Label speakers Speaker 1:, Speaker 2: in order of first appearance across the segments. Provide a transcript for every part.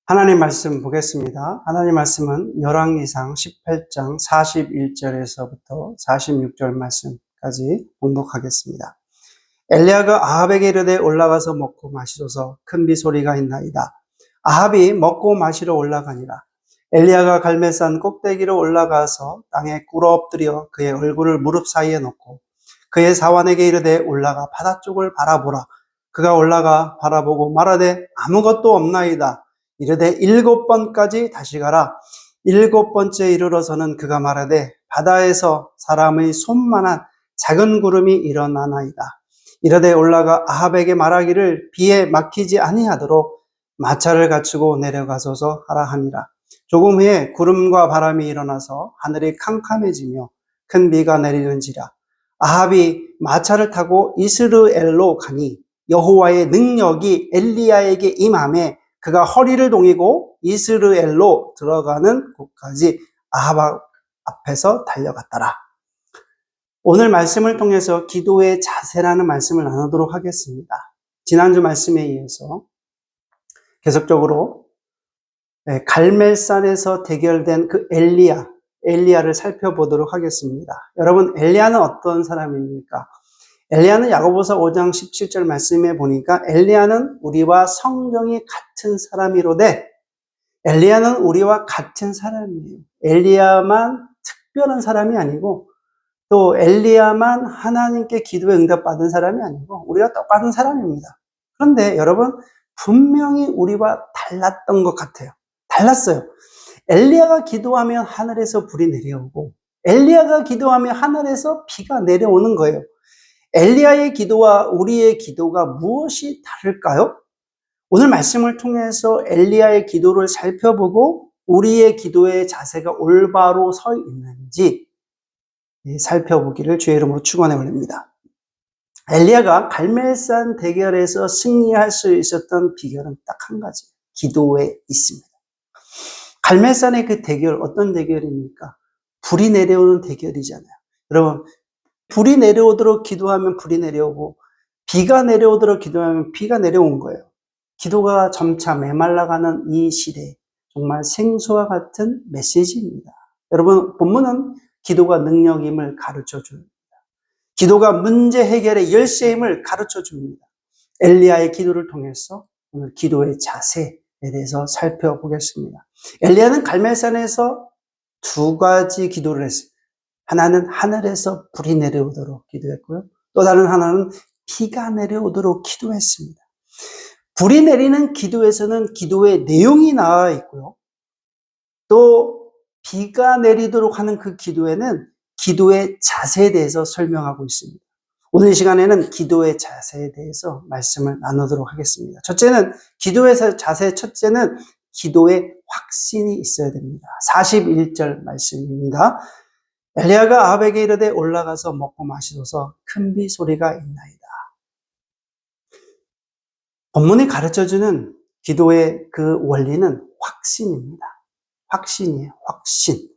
Speaker 1: 하나님 말씀 보겠습니다. 하나님 말씀은 열왕기상 18장 41절에서부터 46절 말씀까지 봉독하겠습니다. 엘리야가 아합에게 이르되 올라가서 먹고 마시소서 큰 비소리가 있나이다. 아합이 먹고 마시러 올라가니라. 엘리야가 갈멜산 꼭대기로 올라가서 땅에 꿇어 엎드려 그의 얼굴을 무릎 사이에 놓고 그의 사환에게 이르되 올라가 바다 쪽을 바라보라. 그가 올라가 바라보고 말하되 아무것도 없나이다. 이르되 7번까지 다시 가라. 7번째 이르러서는 그가 말하되 바다에서 사람의 손만한 작은 구름이 일어나나이다. 이르되 올라가 아합에게 말하기를 비에 막히지 아니하도록 마차를 갖추고 내려가소서 하라 하니라. 조금 후에 구름과 바람이 일어나서 하늘이 캄캄해지며 큰 비가 내리는지라. 아합이 마차를 타고 이스르엘로 가니 여호와의 능력이 엘리야에게 임하매 그가 허리를 동이고 이스르엘로 들어가는 곳까지 아합 앞에서 달려갔더라. 오늘 말씀을 통해서 기도의 자세라는 말씀을 나누도록 하겠습니다. 지난주 말씀에 이어서 계속적으로 갈멜산에서 대결된 그 엘리야를 살펴보도록 하겠습니다. 여러분, 엘리야는 어떤 사람입니까? 엘리야는 야고보서 5장 17절 말씀에 보니까 엘리야는 우리와 성정이 같은 사람이로되 엘리야는 우리와 같은 사람이에요. 엘리야만 특별한 사람이 아니고 또 엘리야만 하나님께 기도에 응답받은 사람이 아니고 우리가 똑같은 사람입니다. 그런데 여러분, 분명히 우리와 달랐던 것 같아요. 달랐어요. 엘리야가 기도하면 하늘에서 불이 내려오고 엘리야가 기도하면 하늘에서 비가 내려오는 거예요. 엘리야의 기도와 우리의 기도가 무엇이 다를까요? 오늘 말씀을 통해서 엘리야의 기도를 살펴보고 우리의 기도의 자세가 올바로 서 있는지 살펴보기를 주의 이름으로 축원해 올립니다. 엘리야가 갈멜산 대결에서 승리할 수 있었던 비결은 딱 한 가지, 기도에 있습니다. 갈멜산의 그 대결, 어떤 대결입니까? 불이 내려오는 대결이잖아요. 여러분, 불이 내려오도록 기도하면 불이 내려오고 비가 내려오도록 기도하면 비가 내려온 거예요. 기도가 점차 메말라가는 이 시대에 정말 생수와 같은 메시지입니다. 여러분, 본문은 기도가 능력임을 가르쳐 줍니다. 기도가 문제 해결의 열쇠임을 가르쳐 줍니다. 엘리야의 기도를 통해서 오늘 기도의 자세에 대해서 살펴보겠습니다. 엘리야는 갈멜산에서 두 가지 기도를 했어요. 하나는 하늘에서 불이 내려오도록 기도했고요. 또 다른 하나는 비가 내려오도록 기도했습니다. 불이 내리는 기도에서는 기도의 내용이 나와 있고요. 또 비가 내리도록 하는 그 기도에는 기도의 자세에 대해서 설명하고 있습니다. 오늘 이 시간에는 기도의 자세에 대해서 말씀을 나누도록 하겠습니다. 첫째는 기도의 자세, 첫째는 기도의 확신이 있어야 됩니다. 41절 말씀입니다. 엘리야가 아합에게 이르되 올라가서 먹고 마시소서 큰 비 소리가 있나이다. 본문이 가르쳐주는 기도의 그 원리는 확신입니다. 확신이에요. 확신.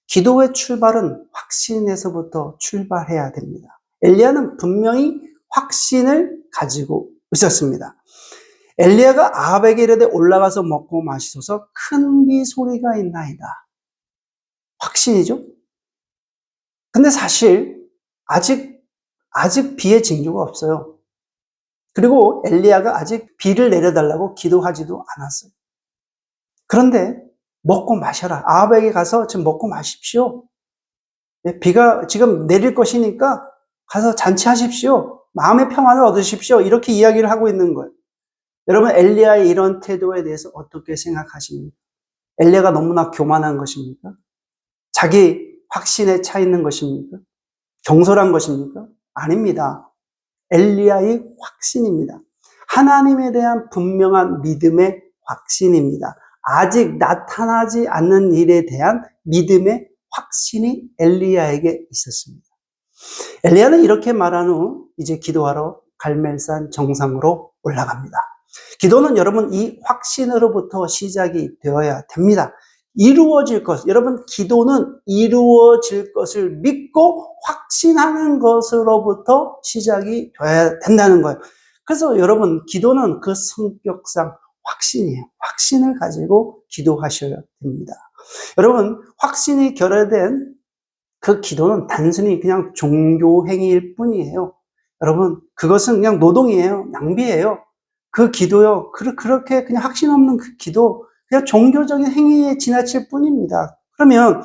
Speaker 1: 기도의 출발은 확신에서부터 출발해야 됩니다. 엘리야는 분명히 확신을 가지고 있었습니다. 엘리야가 아합에게 이르되 올라가서 먹고 마시소서 큰 비 소리가 있나이다. 확신이죠. 근데 사실 아직 비의 징조가 없어요. 그리고 엘리야가 아직 비를 내려달라고 기도하지도 않았어요. 그런데 먹고 마셔라. 아합에게 가서 지금 먹고 마십시오. 비가 지금 내릴 것이니까 가서 잔치하십시오. 마음의 평안을 얻으십시오. 이렇게 이야기를 하고 있는 거예요. 여러분, 엘리야의 이런 태도에 대해서 어떻게 생각하십니까? 엘리야가 너무나 교만한 것입니까? 자기 확신에 차 있는 것입니까? 경솔한 것입니까? 아닙니다. 엘리야의 확신입니다. 하나님에 대한 분명한 믿음의 확신입니다. 아직 나타나지 않는 일에 대한 믿음의 확신이 엘리야에게 있었습니다. 엘리야는 이렇게 말한 후 이제 기도하러 갈멜산 정상으로 올라갑니다. 기도는 여러분 이 확신으로부터 시작이 되어야 됩니다. 이루어질 것, 여러분 기도는 이루어질 것을 믿고 확신하는 것으로부터 시작이 되어야 된다는 거예요. 그래서 여러분 기도는 그 성격상 확신이에요. 확신을 가지고 기도하셔야 됩니다. 여러분, 확신이 결여된 그 기도는 단순히 그냥 종교 행위일 뿐이에요. 여러분, 그것은 그냥 노동이에요. 낭비예요. 그 기도요, 그렇게 그냥 확신 없는 그 기도, 그냥 종교적인 행위에 지나칠 뿐입니다. 그러면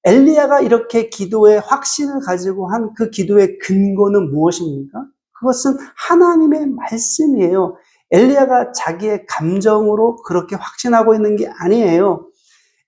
Speaker 1: 엘리야가 이렇게 기도에 확신을 가지고 한 그 기도의 근거는 무엇입니까? 그것은 하나님의 말씀이에요. 엘리야가 자기의 감정으로 그렇게 확신하고 있는 게 아니에요.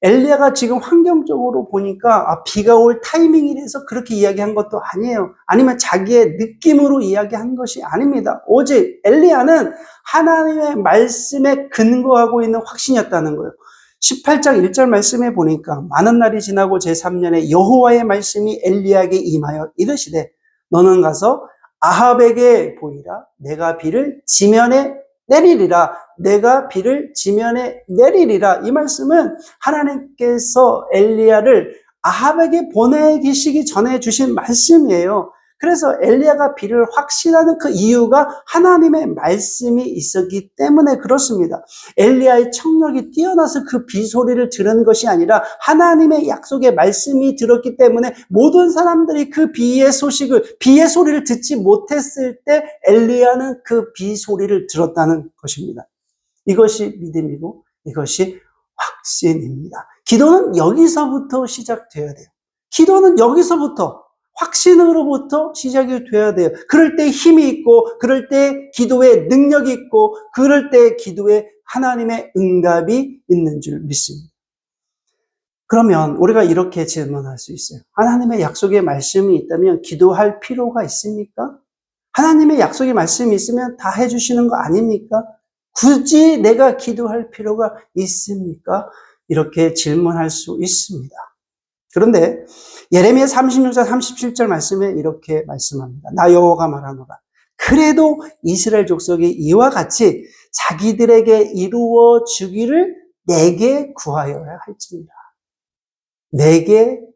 Speaker 1: 엘리야가 지금 환경적으로 보니까 비가 올 타이밍이라서 그렇게 이야기한 것도 아니에요. 아니면 자기의 느낌으로 이야기한 것이 아닙니다. 오직 엘리야는 하나님의 말씀에 근거하고 있는 확신이었다는 거예요. 18장 1절 말씀에 보니까 많은 날이 지나고 제3년에 여호와의 말씀이 엘리야에게 임하여 이르시되 너는 가서 아합에게 보이라. 내가 비를 지면에 내리리라. 내가 비를 지면에 내리리라. 이 말씀은 하나님께서 엘리야를 아합에게 보내시기 전에 주신 말씀이에요. 그래서 엘리야가 비를 확신하는 그 이유가 하나님의 말씀이 있었기 때문에 그렇습니다. 엘리야의 청력이 뛰어나서 그 비 소리를 들은 것이 아니라 하나님의 약속의 말씀이 들었기 때문에 모든 사람들이 그 비의 소리를 듣지 못했을 때 엘리야는 그 비 소리를 들었다는 것입니다. 이것이 믿음이고 이것이 확신입니다. 기도는 여기서부터 시작돼야 돼요. 기도는 여기서부터 확신으로부터 시작이 돼야 돼요. 그럴 때 힘이 있고, 그럴 때 기도에 능력이 있고, 그럴 때 기도에 하나님의 응답이 있는 줄 믿습니다. 그러면 우리가 이렇게 질문할 수 있어요. 하나님의 약속의 말씀이 있다면 기도할 필요가 있습니까? 하나님의 약속의 말씀이 있으면 다 해주시는 거 아닙니까? 굳이 내가 기도할 필요가 있습니까? 이렇게 질문할 수 있습니다. 그런데 예레미야 36장 37절 말씀에 이렇게 말씀합니다. 나 여호와가 말하노라. 그래도 이스라엘 족속이 이와 같이 자기들에게 이루어 주기를 내게 구하여야 할지니라.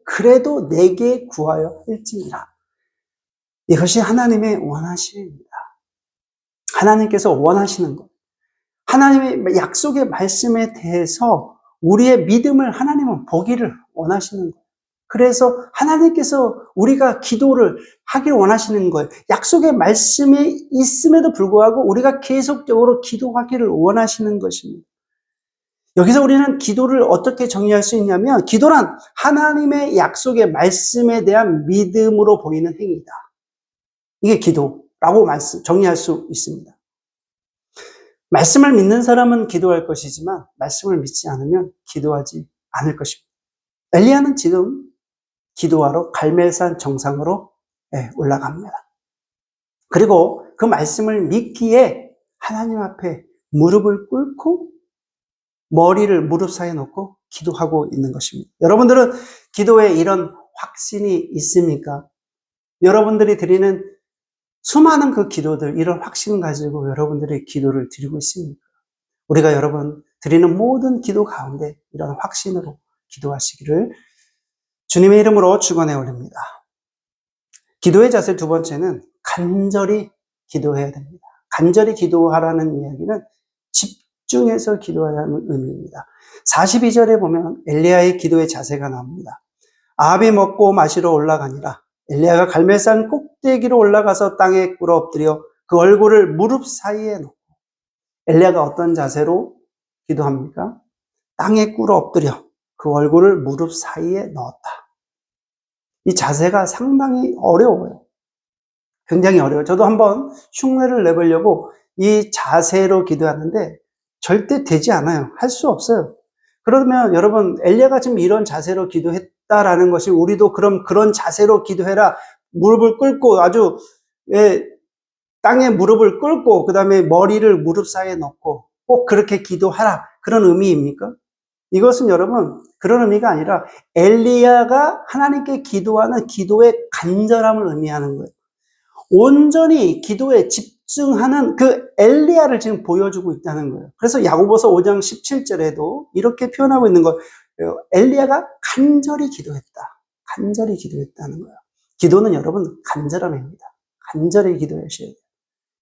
Speaker 1: 그래도 내게 구하여 할지니라. 이것이 하나님의 원하심입니다. 하나님께서 원하시는 것. 하나님의 약속의 말씀에 대해서 우리의 믿음을 하나님은 보기를 원하시는 거예요. 그래서 하나님께서 우리가 기도를 하길 원하시는 거예요. 약속의 말씀이 있음에도 불구하고 우리가 계속적으로 기도하기를 원하시는 것입니다. 여기서 우리는 기도를 어떻게 정의할 수 있냐면 기도란 하나님의 약속의 말씀에 대한 믿음으로 보이는 행위다. 이게 기도라고 정의할 수 있습니다. 말씀을 믿는 사람은 기도할 것이지만 말씀을 믿지 않으면 기도하지 않을 것입니다. 엘리야는 지금 기도하러 갈멜산 정상으로 올라갑니다. 그리고 그 말씀을 믿기에 하나님 앞에 무릎을 꿇고 머리를 무릎 사이에 놓고 기도하고 있는 것입니다. 여러분들은 기도에 이런 확신이 있습니까? 여러분들이 드리는 수많은 그 기도들, 이런 확신 가지고 여러분들의 기도를 드리고 있습니까? 우리가 여러분 드리는 모든 기도 가운데 이런 확신으로 기도하시기를 주님의 이름으로 축원해 올립니다. 기도의 자세 두 번째는 간절히 기도해야 됩니다. 간절히 기도하라는 이야기는 집중해서 기도하라는 의미입니다. 42절에 보면 엘리야의 기도의 자세가 나옵니다. 아합이 먹고 마시러 올라가니라. 엘리야가 갈멜산 꼭대기로 올라가서 땅에 꿇어 엎드려 그 얼굴을 무릎 사이에 놓고. 엘리야가 어떤 자세로 기도합니까? 땅에 꿇어 엎드려 그 얼굴을 무릎 사이에 넣었다. 이 자세가 상당히 어려워요. 굉장히 어려워요. 저도 한번 흉내를 내보려고 이 자세로 기도하는데 절대 되지 않아요. 할 수 없어요. 그러면 여러분 엘리야가 지금 이런 자세로 기도했다라는 것이 우리도 그럼 그런 자세로 기도해라. 무릎을 꿇고 아주 땅에 무릎을 꿇고 그 다음에 머리를 무릎 사이에 넣고 꼭 그렇게 기도하라. 그런 의미입니까? 이것은 여러분 그런 의미가 아니라 엘리야가 하나님께 기도하는 기도의 간절함을 의미하는 거예요. 온전히 기도에 집중하는 그 엘리야를 지금 보여주고 있다는 거예요. 그래서 야고보서 5장 17절에도 이렇게 표현하고 있는 거예요. 엘리야가 간절히 기도했다. 간절히 기도했다는 거예요. 기도는 여러분 간절함입니다. 간절히 기도하셔야 돼요.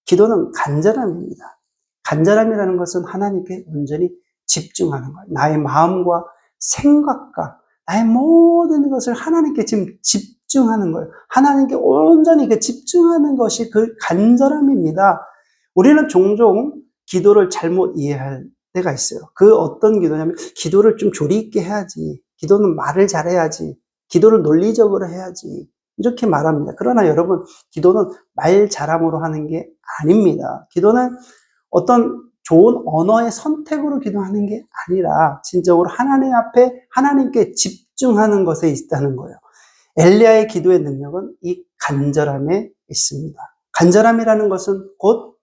Speaker 1: 기도는 간절함입니다. 간절함이라는 것은 하나님께 온전히 집중하는 거예요. 나의 마음과 생각과 나의 모든 것을 하나님께 지금 집중하는 거예요. 하나님께 온전히 집중하는 것이 그 간절함입니다. 우리는 종종 기도를 잘못 이해할 때가 있어요. 그 어떤 기도냐면 기도를 좀 조리 있게 해야지. 기도는 말을 잘해야지. 기도를 논리적으로 해야지. 이렇게 말합니다. 그러나 여러분, 기도는 말 잘함으로 하는 게 아닙니다. 기도는 어떤 좋은 언어의 선택으로 기도하는 게 아니라 진정으로 하나님 앞에 하나님께 집중하는 것에 있다는 거예요. 엘리야의 기도의 능력은 이 간절함에 있습니다. 간절함이라는 것은 곧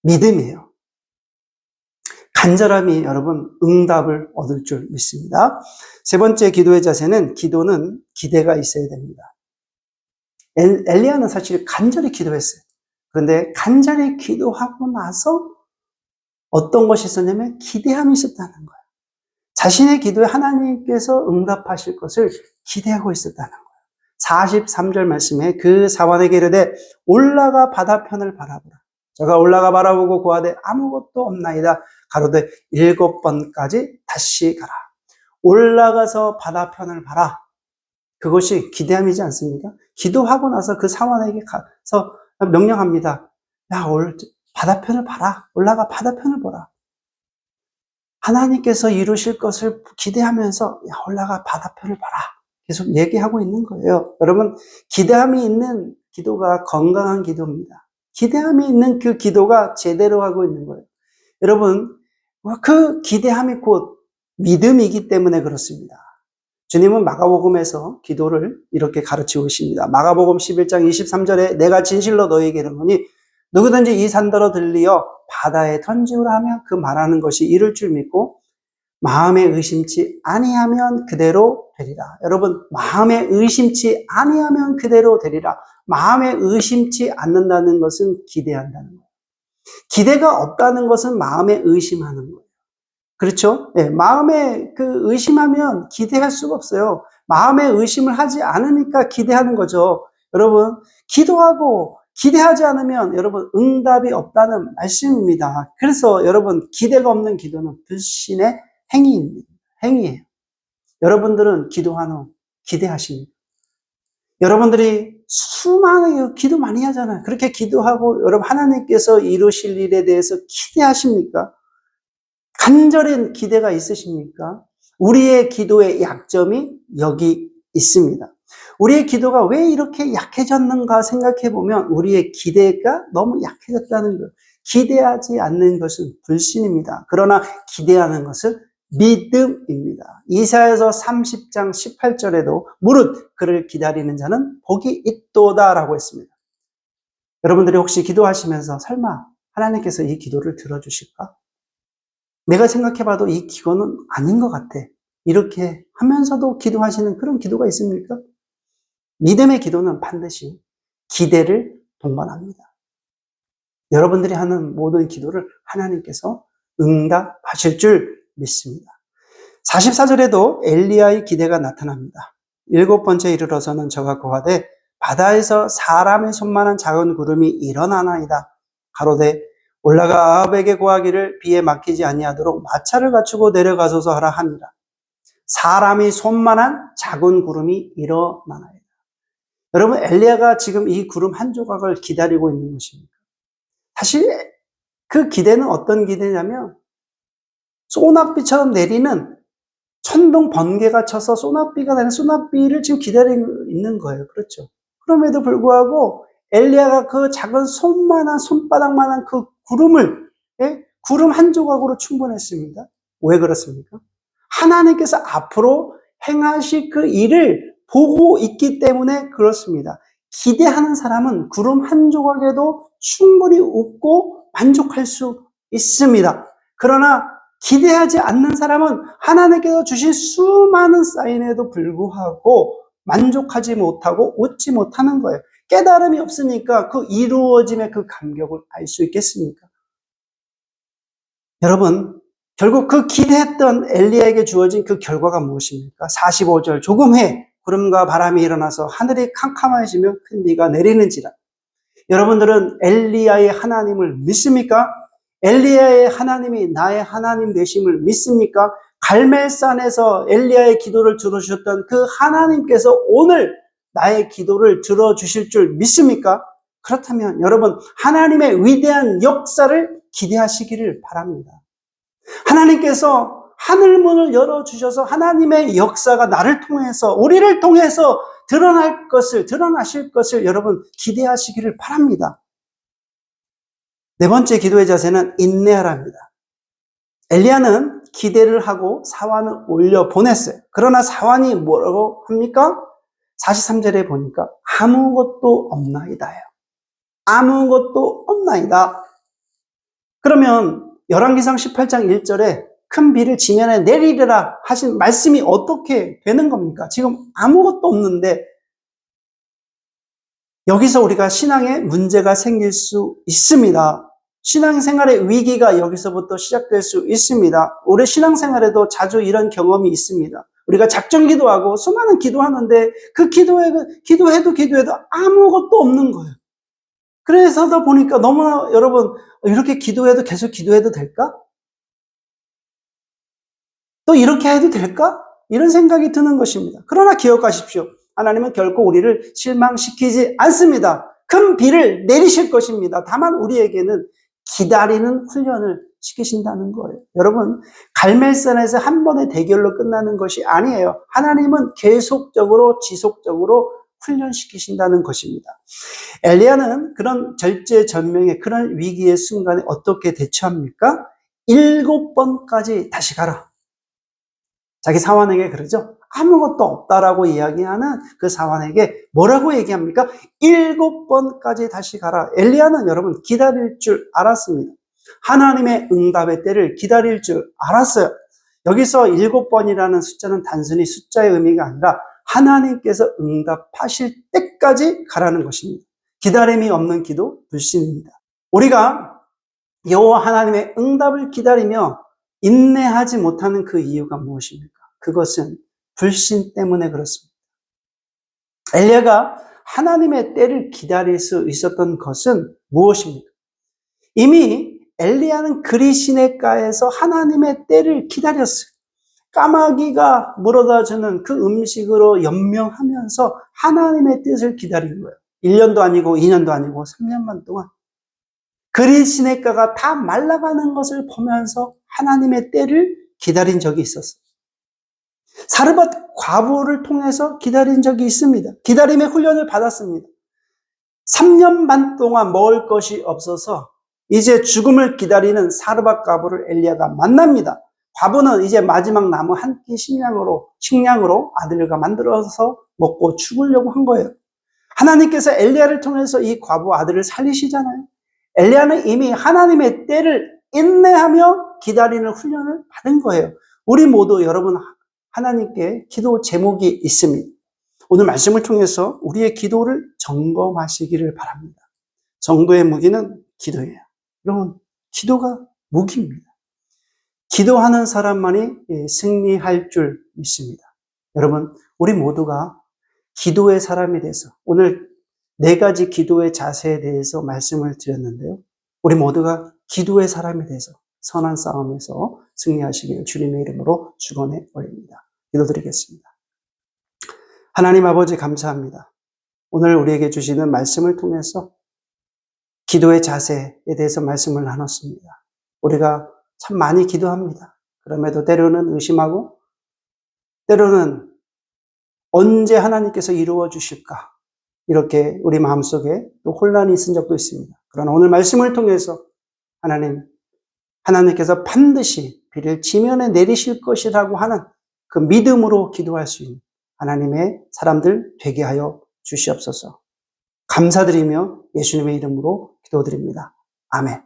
Speaker 1: 믿음이에요. 간절함이 여러분 응답을 얻을 줄 믿습니다. 세 번째 기도의 자세는 기도는 기대가 있어야 됩니다. 엘리야는 사실 간절히 기도했어요. 그런데 간절히 기도하고 나서 어떤 것이 있었냐면 기대함이 있었다는 거예요. 자신의 기도에 하나님께서 응답하실 것을 기대하고 있었다는 거예요. 43절 말씀에 그 사환에게 이르되 올라가 바다편을 바라보라. 저가 올라가 바라보고 고하되 아무것도 없나이다. 가로되 7번까지 다시 가라. 올라가서 바다편을 봐라. 그것이 기대함이지 않습니까? 기도하고 나서 그 사환에게 가서 명령합니다. 야, 바다편을 봐라. 올라가 바다편을 보라. 하나님께서 이루실 것을 기대하면서 야, 올라가 바다편을 봐라. 계속 얘기하고 있는 거예요. 여러분, 기대함이 있는 기도가 건강한 기도입니다. 기대함이 있는 그 기도가 제대로 하고 있는 거예요. 여러분, 그 기대함이 곧 믿음이기 때문에 그렇습니다. 주님은 마가복음에서 기도를 이렇게 가르치고 계십니다. 마가복음 11장 23절에 내가 진실로 너희에게 이르노니 누구든지 이 산더러 들리어 바다에 던지우라 하면 그 말하는 것이 이룰 줄 믿고 마음에 의심치 아니하면 그대로 되리라. 여러분, 마음에 의심치 아니하면 그대로 되리라. 마음에 의심치 않는다는 것은 기대한다는 거예요. 기대가 없다는 것은 마음에 의심하는 거예요. 그렇죠? 네, 마음에 의심하면 기대할 수가 없어요. 마음에 의심을 하지 않으니까 기대하는 거죠. 여러분, 기도하고 기대하지 않으면 여러분 응답이 없다는 말씀입니다. 그래서 여러분 기대가 없는 기도는 불신의 행위예요. 여러분들은 기도한 후 기대하십니까? 여러분들이 수많은 기도 많이 하잖아요. 그렇게 기도하고 여러분 하나님께서 이루실 일에 대해서 기대하십니까? 간절한 기대가 있으십니까? 우리의 기도의 약점이 여기 있습니다. 우리의 기도가 왜 이렇게 약해졌는가 생각해 보면 우리의 기대가 너무 약해졌다는 거예요. 기대하지 않는 것은 불신입니다. 그러나 기대하는 것은 믿음입니다. 이사야서 30장 18절에도 무릇 그를 기다리는 자는 복이 있도다라고 했습니다. 여러분들이 혹시 기도하시면서 설마 하나님께서 이 기도를 들어주실까? 내가 생각해봐도 이 기도는 아닌 것 같아. 이렇게 하면서도 기도하시는 그런 기도가 있습니까? 믿음의 기도는 반드시 기대를 동반합니다. 여러분들이 하는 모든 기도를 하나님께서 응답하실 줄 믿습니다. 44절에도 엘리야의 기대가 나타납니다. 7번째 이르러서는 저가 고하되 바다에서 사람의 손만한 작은 구름이 일어나나이다. 가로되 올라가 아합에게 고하기를 비에 막히지 아니하도록 마차를 갖추고 내려가소서 하라 하니라. 사람이 손만한 작은 구름이 일어나나이다. 여러분, 엘리야가 지금 이 구름 한 조각을 기다리고 있는 것입니다. 사실 그 기대는 어떤 기대냐면 소낙비처럼 내리는 천둥 번개가 쳐서 소낙비가 나는 소낙비를 지금 기다리고 있는 거예요. 그렇죠? 그럼에도 불구하고 엘리야가 그 작은 손바닥만한 그 구름을 구름 한 조각으로 충분했습니다. 왜 그렇습니까? 하나님께서 앞으로 행하실 그 일을 보고 있기 때문에 그렇습니다. 기대하는 사람은 구름 한 조각에도 충분히 웃고 만족할 수 있습니다. 그러나 기대하지 않는 사람은 하나님께서 주신 수많은 사인에도 불구하고 만족하지 못하고 웃지 못하는 거예요. 깨달음이 없으니까 그 이루어짐의 그 감격을 알 수 있겠습니까? 여러분, 결국 그 기대했던 엘리야에게 주어진 그 결과가 무엇입니까? 45절 조금 후에 구름과 바람이 일어나서 하늘이 캄캄해지며 큰 비가 내리는지라. 여러분들은 엘리야의 하나님을 믿습니까? 엘리야의 하나님이 나의 하나님 되심을 믿습니까? 갈멜산에서 엘리야의 기도를 들어주셨던 그 하나님께서 오늘 나의 기도를 들어주실 줄 믿습니까? 그렇다면 여러분, 하나님의 위대한 역사를 기대하시기를 바랍니다. 하나님께서 하늘문을 열어주셔서 하나님의 역사가 나를 통해서, 우리를 통해서 드러나실 것을 여러분 기대하시기를 바랍니다. 네 번째 기도의 자세는 인내하랍니다. 엘리야는 기대를 하고 사환을 올려 보냈어요. 그러나 사환이 뭐라고 합니까? 43절에 보니까 아무것도 없나이다요. 아무것도 없나이다. 그러면 열왕기상 18장 1절에 큰 비를 지면에 내리리라 하신 말씀이 어떻게 되는 겁니까? 지금 아무것도 없는데 여기서 우리가 신앙에 문제가 생길 수 있습니다. 신앙생활의 위기가 여기서부터 시작될 수 있습니다. 우리 신앙생활에도 자주 이런 경험이 있습니다. 우리가 작정 기도하고 수많은 기도하는데 그 기도해도 아무것도 없는 거예요. 그래서도 보니까 너무나 여러분 이렇게 기도해도 계속 기도해도 될까? 또 이렇게 해도 될까? 이런 생각이 드는 것입니다. 그러나 기억하십시오. 하나님은 결코 우리를 실망시키지 않습니다. 큰 비를 내리실 것입니다. 다만 우리에게는 기다리는 훈련을 시키신다는 거예요. 여러분, 갈멜산에서 한 번의 대결로 끝나는 것이 아니에요. 하나님은 계속적으로 지속적으로 훈련시키신다는 것입니다. 엘리야는 그런 절제절명의 그런 위기의 순간에 어떻게 대처합니까? 7번까지 다시 가라. 자기 사환에게 그러죠. 아무것도 없다라고 이야기하는 그 사환에게 뭐라고 얘기합니까? 7번까지 다시 가라. 엘리야는 여러분 기다릴 줄 알았습니다. 하나님의 응답의 때를 기다릴 줄 알았어요. 여기서 7번이라는 숫자는 단순히 숫자의 의미가 아니라 하나님께서 응답하실 때까지 가라는 것입니다. 기다림이 없는 기도 불신입니다. 우리가 여호와 하나님의 응답을 기다리며 인내하지 못하는 그 이유가 무엇입니까? 그것은 불신 때문에 그렇습니다. 엘리야가 하나님의 때를 기다릴 수 있었던 것은 무엇입니까? 이미 엘리야는 그리 시내가에서 하나님의 때를 기다렸어요. 까마귀가 물어다주는 그 음식으로 연명하면서 하나님의 뜻을 기다린 거예요. 1년도 아니고 2년도 아니고 3년만 동안. 그리 시내가가 다 말라가는 것을 보면서 하나님의 때를 기다린 적이 있었어요. 사르밧 과부를 통해서 기다린 적이 있습니다. 기다림의 훈련을 받았습니다. 3년 반 동안 먹을 것이 없어서 이제 죽음을 기다리는 사르밧 과부를 엘리야가 만납니다. 과부는 이제 마지막 남은 한 끼 식량으로 아들과 만들어서 먹고 죽으려고 한 거예요. 하나님께서 엘리야를 통해서 이 과부 아들을 살리시잖아요. 엘리야는 이미 하나님의 때를 인내하며 기다리는 훈련을 받은 거예요. 우리 모두 여러분 하나님께 기도 제목이 있습니다. 오늘 말씀을 통해서 우리의 기도를 점검하시기를 바랍니다. 정도의 무기는 기도예요. 여러분, 기도가 무기입니다. 기도하는 사람만이 승리할 줄 믿습니다. 여러분, 우리 모두가 기도의 사람이 돼서 오늘 4가지 기도의 자세에 대해서 말씀을 드렸는데요. 우리 모두가 기도의 사람이 돼서 선한 싸움에서 승리하시기를 주님의 이름으로 축원해 올립니다. 기도드리겠습니다. 하나님 아버지 감사합니다. 오늘 우리에게 주시는 말씀을 통해서 기도의 자세에 대해서 말씀을 나눴습니다. 우리가 참 많이 기도합니다. 그럼에도 때로는 의심하고 때로는 언제 하나님께서 이루어 주실까 이렇게 우리 마음속에 또 혼란이 있은 적도 있습니다. 그러나 오늘 말씀을 통해서 하나님께서 반드시 비를 지면에 내리실 것이라고 하는 그 믿음으로 기도할 수 있는 하나님의 사람들 되게 하여 주시옵소서. 감사드리며 예수님의 이름으로 기도드립니다. 아멘.